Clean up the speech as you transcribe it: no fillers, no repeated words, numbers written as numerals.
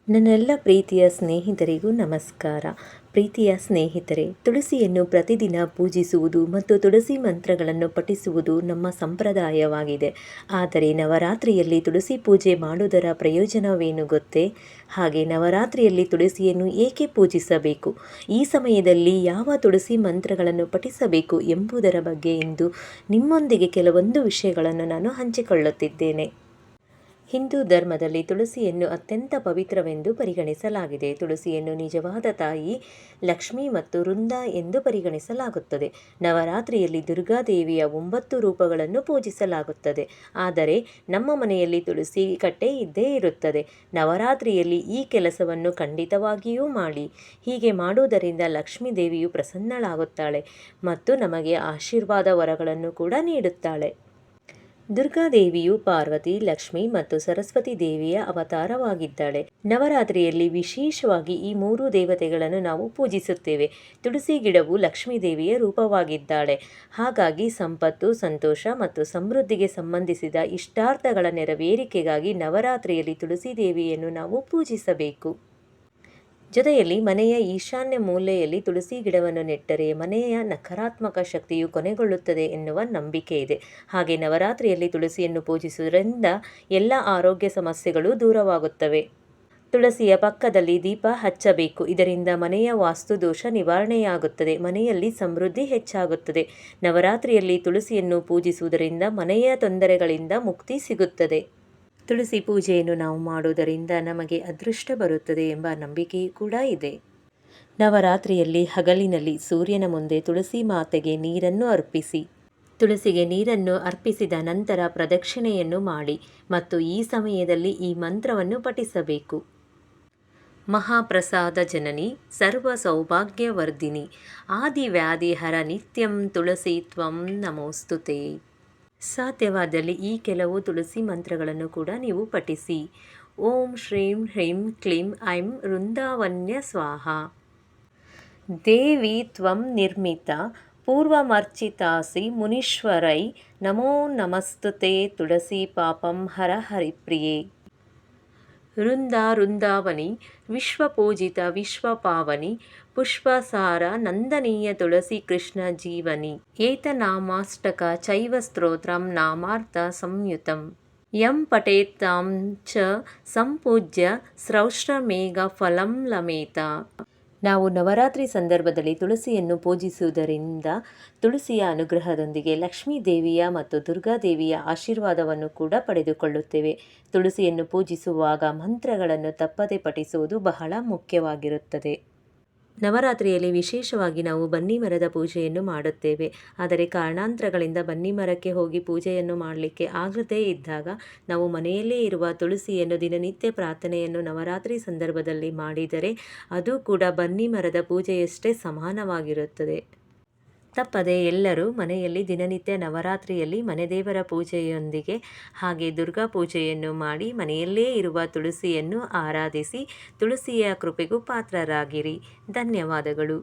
ನನ್ನೆಲ್ಲ ಪ್ರೀತಿಯ ಸ್ನೇಹಿತರಿಗೂ ನಮಸ್ಕಾರ. ಪ್ರೀತಿಯ ಸ್ನೇಹಿತರೆ, ತುಳಸಿಯನ್ನು ಪ್ರತಿದಿನ ಪೂಜಿಸುವುದು ಮತ್ತು ತುಳಸಿ ಮಂತ್ರಗಳನ್ನು ಪಠಿಸುವುದು ನಮ್ಮ ಸಂಪ್ರದಾಯವಾಗಿದೆ. ಆದರೆ ನವರಾತ್ರಿಯಲ್ಲಿ ತುಳಸಿ ಪೂಜೆ ಮಾಡುವುದರ ಪ್ರಯೋಜನವೇನು ಗೊತ್ತೇ? ಹಾಗೆ ನವರಾತ್ರಿಯಲ್ಲಿ ತುಳಸಿಯನ್ನು ಏಕೆ ಪೂಜಿಸಬೇಕು, ಈ ಸಮಯದಲ್ಲಿ ಯಾವ ತುಳಸಿ ಮಂತ್ರಗಳನ್ನು ಪಠಿಸಬೇಕು ಎಂಬುದರ ಬಗ್ಗೆ ಇಂದು ನಿಮ್ಮೊಂದಿಗೆ ಕೆಲವೊಂದು ವಿಷಯಗಳನ್ನು ನಾನು ಹಂಚಿಕೊಳ್ಳುತ್ತಿದ್ದೇನೆ. ಹಿಂದೂ ಧರ್ಮದಲ್ಲಿ ತುಳಸಿಯನ್ನು ಅತ್ಯಂತ ಪವಿತ್ರವೆಂದು ಪರಿಗಣಿಸಲಾಗಿದೆ. ತುಳಸಿಯನ್ನು ನಿಜವಾದ ತಾಯಿ ಲಕ್ಷ್ಮಿ ಮತ್ತು ವೃಂದ ಎಂದು ಪರಿಗಣಿಸಲಾಗುತ್ತದೆ. ನವರಾತ್ರಿಯಲ್ಲಿ ದುರ್ಗಾದೇವಿಯ 9 ರೂಪಗಳನ್ನು ಪೂಜಿಸಲಾಗುತ್ತದೆ. ಆದರೆ ನಮ್ಮ ಮನೆಯಲ್ಲಿ ತುಳಸಿ ಕಟ್ಟೆ ಇದ್ದೇ ಇರುತ್ತದೆ. ನವರಾತ್ರಿಯಲ್ಲಿ ಈ ಕೆಲಸವನ್ನು ಖಂಡಿತವಾಗಿಯೂ ಮಾಡಿ. ಹೀಗೆ ಮಾಡುವುದರಿಂದ ಲಕ್ಷ್ಮೀ ದೇವಿಯು ಪ್ರಸನ್ನಳಾಗುತ್ತಾಳೆ ಮತ್ತು ನಮಗೆ ಆಶೀರ್ವಾದ ವರಗಳನ್ನು ಕೂಡ ನೀಡುತ್ತಾಳೆ. ದುರ್ಗಾದೇವಿಯು ಪಾರ್ವತಿ, ಲಕ್ಷ್ಮಿ ಮತ್ತು ಸರಸ್ವತಿ ದೇವಿಯ ಅವತಾರವಾಗಿದ್ದಾಳೆ. ನವರಾತ್ರಿಯಲ್ಲಿ ವಿಶೇಷವಾಗಿ ಈ 3 ದೇವತೆಗಳನ್ನು ನಾವು ಪೂಜಿಸುತ್ತೇವೆ. ತುಳಸಿ ಗಿಡವು ಲಕ್ಷ್ಮೀ ದೇವಿಯ ರೂಪವಾಗಿದ್ದಾಳೆ. ಹಾಗಾಗಿ ಸಂಪತ್ತು, ಸಂತೋಷ ಮತ್ತು ಸಮೃದ್ಧಿಗೆ ಸಂಬಂಧಿಸಿದ ಇಷ್ಟಾರ್ಥಗಳ ನೆರವೇರಿಕೆಗಾಗಿ ನವರಾತ್ರಿಯಲ್ಲಿ ತುಳಸಿ ದೇವಿಯನ್ನು ನಾವು ಪೂಜಿಸಬೇಕು. ಜೊತೆಯಲ್ಲಿ ಮನೆಯ ಈಶಾನ್ಯ ಮೂಲೆಯಲ್ಲಿ ತುಳಸಿ ಗಿಡವನ್ನು ನೆಟ್ಟರೆ ಮನೆಯ ನಕಾರಾತ್ಮಕ ಶಕ್ತಿಯು ಕೊನೆಗೊಳ್ಳುತ್ತದೆ ಎನ್ನುವ ನಂಬಿಕೆ ಇದೆ. ಹಾಗೆ ನವರಾತ್ರಿಯಲ್ಲಿ ತುಳಸಿಯನ್ನು ಪೂಜಿಸುವುದರಿಂದ ಎಲ್ಲ ಆರೋಗ್ಯ ಸಮಸ್ಯೆಗಳು ದೂರವಾಗುತ್ತವೆ. ತುಳಸಿಯ ಪಕ್ಕದಲ್ಲಿ ದೀಪ ಹಚ್ಚಬೇಕು. ಇದರಿಂದ ಮನೆಯ ವಾಸ್ತುದೋಷ ನಿವಾರಣೆಯಾಗುತ್ತದೆ, ಮನೆಯಲ್ಲಿ ಸಮೃದ್ಧಿ ಹೆಚ್ಚಾಗುತ್ತದೆ. ನವರಾತ್ರಿಯಲ್ಲಿ ತುಳಸಿಯನ್ನು ಪೂಜಿಸುವುದರಿಂದ ಮನೆಯ ತೊಂದರೆಗಳಿಂದ ಮುಕ್ತಿ ಸಿಗುತ್ತದೆ. ತುಳಸಿ ಪೂಜೆಯನ್ನು ನಾವು ಮಾಡುವುದರಿಂದ ನಮಗೆ ಅದೃಷ್ಟ ಬರುತ್ತದೆ ಎಂಬ ನಂಬಿಕೆಯೂ ಕೂಡ ಇದೆ. ನವರಾತ್ರಿಯಲ್ಲಿ ಹಗಲಿನಲ್ಲಿ ಸೂರ್ಯನ ಮುಂದೆ ತುಳಸಿ ಮಾತೆಗೆ ನೀರನ್ನು ಅರ್ಪಿಸಿ. ತುಳಸಿಗೆ ನೀರನ್ನು ಅರ್ಪಿಸಿದ ನಂತರ ಪ್ರದಕ್ಷಿಣೆಯನ್ನು ಮಾಡಿ ಮತ್ತು ಈ ಸಮಯದಲ್ಲಿ ಈ ಮಂತ್ರವನ್ನು ಪಠಿಸಬೇಕು. ಮಹಾಪ್ರಸಾದ ಜನನಿ ಸರ್ವ ಸೌಭಾಗ್ಯವರ್ಧಿನಿ ಆದಿವ್ಯಾಧಿಹರ ನಿತ್ಯಂ ತುಳಸಿ ತ್ವಂ ನಮೋಸ್ತುತೆ. ಸಾಧ್ಯವಾದಲ್ಲಿ ಈ ಕೆಲವು ತುಳಸಿ ಮಂತ್ರಗಳನ್ನು ಕೂಡ ನೀವು ಪಠಿಸಿ. ಓಂ ಶ್ರೀಂ ಹ್ರೀಂ ಕ್ಲೀಂ ಐಂ ವೃಂದಾವನ್ಯ ಸ್ವಾಹ. ದೇವಿ ತ್ವಂ ನಿರ್ಮಿತ ಪೂರ್ವಮರ್ಚಿತಾಸಿ ಮುನೀಶ್ವರೈ ನಮೋ ನಮಸ್ತುತೆ ತುಳಸಿ ಪಾಪಂ ಹರ ಹರಿಪ್ರಿಯೆ. ವೃಂದಾವನಿ ವಿಶ್ವಪೂಜಿತ ವಿಶ್ವಪಾವನಿ ಪುಷ್ಪಸಾರ ನಂದನೀಯ ತುಳಸಿ ಕೃಷ್ಣ ಜೀವನಿ ಏತನಾಮಾಷ್ಟಕ ಚೈವ ಸ್ತೋತ್ರಂ ನಾಮಾರ್ಥ ಸಂಯುತಂ ಯಂ ಪಠೇತ್ತಾಂ ಚ ಸಂಪೂಜ್ಯ ಸಹಸ್ರಮೇಘ ಫಲಂ ಲಮೇತ. ನಾವು ನವರಾತ್ರಿ ಸಂದರ್ಭದಲ್ಲಿ ತುಳಸಿಯನ್ನು ಪೂಜಿಸುವುದರಿಂದ ತುಳಸಿಯ ಅನುಗ್ರಹದೊಂದಿಗೆ ಲಕ್ಷ್ಮೀ ದೇವಿಯ ಮತ್ತು ದುರ್ಗಾದೇವಿಯ ಆಶೀರ್ವಾದವನ್ನು ಕೂಡ ಪಡೆದುಕೊಳ್ಳುತ್ತೇವೆ. ತುಳಸಿಯನ್ನು ಪೂಜಿಸುವಾಗ ಮಂತ್ರಗಳನ್ನು ತಪ್ಪದೆ ಪಠಿಸುವುದು ಬಹಳ ಮುಖ್ಯವಾಗಿರುತ್ತದೆ. ನವರಾತ್ರಿಯಲ್ಲಿ ವಿಶೇಷವಾಗಿ ನಾವು ಬನ್ನಿ ಮರದ ಪೂಜೆಯನ್ನು ಮಾಡುತ್ತೇವೆ. ಆದರೆ ಕಾರಣಾಂತರಗಳಿಂದ ಬನ್ನಿ ಮರಕ್ಕೆ ಹೋಗಿ ಪೂಜೆಯನ್ನು ಮಾಡಲಿಕ್ಕೆ ಆಗದೇ ಇದ್ದಾಗ ನಾವು ಮನೆಯಲ್ಲೇ ಇರುವ ತುಳಸಿಯನ್ನು ದಿನನಿತ್ಯ ಪ್ರಾರ್ಥನೆಯನ್ನು ನವರಾತ್ರಿ ಸಂದರ್ಭದಲ್ಲಿ ಮಾಡಿದರೆ ಅದು ಕೂಡ ಬನ್ನಿ ಮರದ ಪೂಜೆಯಷ್ಟೇ ಸಮಾನವಾಗಿರುತ್ತದೆ. ತಪ್ಪದೆ ಎಲ್ಲರೂ ಮನೆಯಲ್ಲಿ ದಿನನಿತ್ಯ ನವರಾತ್ರಿಯಲ್ಲಿ ಮನೆದೇವರ ಪೂಜೆಯೊಂದಿಗೆ ಹಾಗೆ ದುರ್ಗಾ ಪೂಜೆಯನ್ನು ಮಾಡಿ ಮನೆಯಲ್ಲೇ ಇರುವ ತುಳಸಿಯನ್ನು ಆರಾಧಿಸಿ ತುಳಸಿಯ ಕೃಪೆಗೂ ಪಾತ್ರರಾಗಿರಿ. ಧನ್ಯವಾದಗಳು.